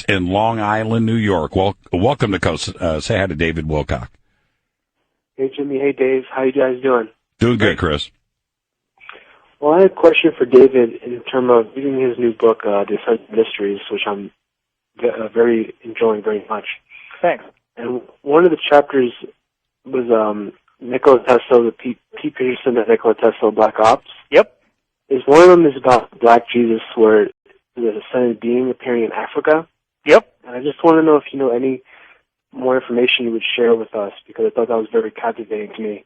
in Long Island, New York. Welcome to Coast. Say hi to David Wilcock. Hey, Jimmy. Hey, Dave. How you guys doing? Doing good, Chris. Well, I had a question for David in terms of reading his new book, Defense Mysteries, which I'm very enjoying very much. Thanks. And one of the chapters was Nikola Tesla, the Pete Peterson and Nikola Tesla Black Ops. Yep. One of them is about Black Jesus, where there's a ascended being appearing in Africa. Yep. And I just want to know if you know any more information you would share with us, because I thought that was very captivating to me,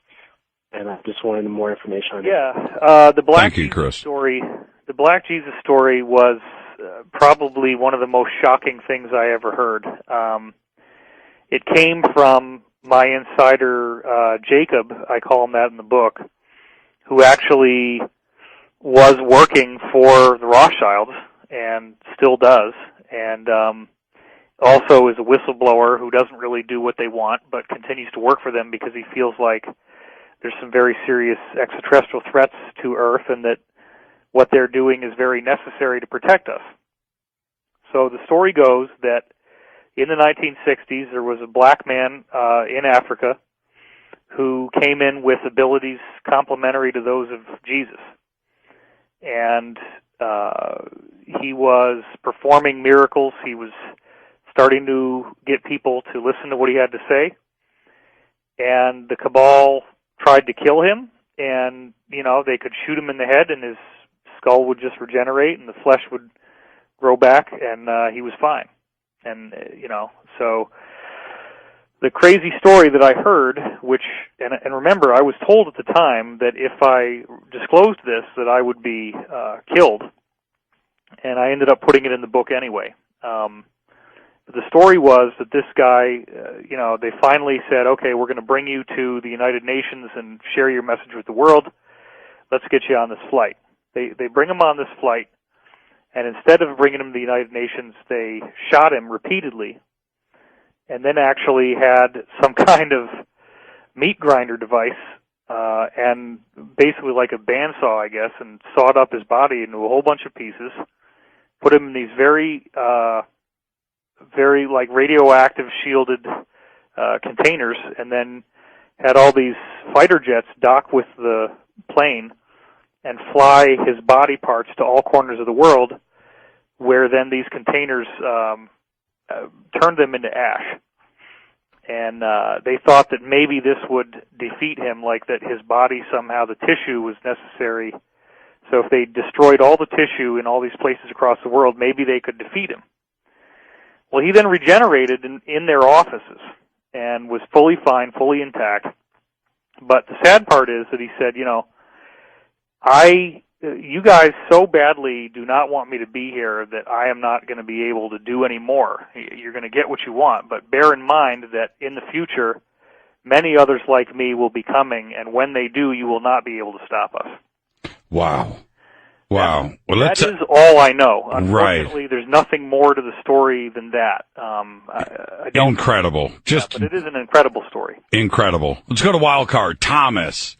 and I just wanted more information on it. Yeah, the Black Thank you, Jesus Chris. story. The Black Jesus story was probably one of the most shocking things I ever heard. It came from my insider Jacob, I call him that in the book, who actually was working for the Rothschilds and still does, and also is a whistleblower who doesn't really do what they want but continues to work for them because he feels like there's some very serious extraterrestrial threats to Earth and that what they're doing is very necessary to protect us. So the story goes that in the 1960s there was a black man in Africa who came in with abilities complementary to those of Jesus. And he was performing miracles. He was starting to get people to listen to what he had to say. And the cabal tried to kill him, and, they could shoot him in the head, and his skull would just regenerate, and the flesh would grow back, and he was fine. And, so the crazy story that I heard, and remember, I was told at the time that if I disclosed this, that I would be killed, and I ended up putting it in the book anyway. The story was that this guy, they finally said, okay, we're going to bring you to the United Nations and share your message with the world. Let's get you on this flight. They bring him on this flight, and instead of bringing him to the United Nations, they shot him repeatedly, and then actually had some kind of meat grinder device, and basically like a bandsaw, I guess, and sawed up his body into a whole bunch of pieces, put him in these very like radioactive shielded containers, and then had all these fighter jets dock with the plane and fly his body parts to all corners of the world, where then these containers turned them into ash. And they thought that maybe this would defeat him, like that his body somehow, the tissue was necessary. So if they destroyed all the tissue in all these places across the world, maybe they could defeat him. Well, he then regenerated in their offices and was fully fine, fully intact. But the sad part is that he said, you guys so badly do not want me to be here that I am not going to be able to do any more. You're going to get what you want, but bear in mind that in the future, many others like me will be coming, and when they do, you will not be able to stop us. Wow. Well, that is all I know. Unfortunately, right. There's nothing more to the story than that. Incredible. But it is an incredible story. Incredible. Let's go to Wild Card. Thomas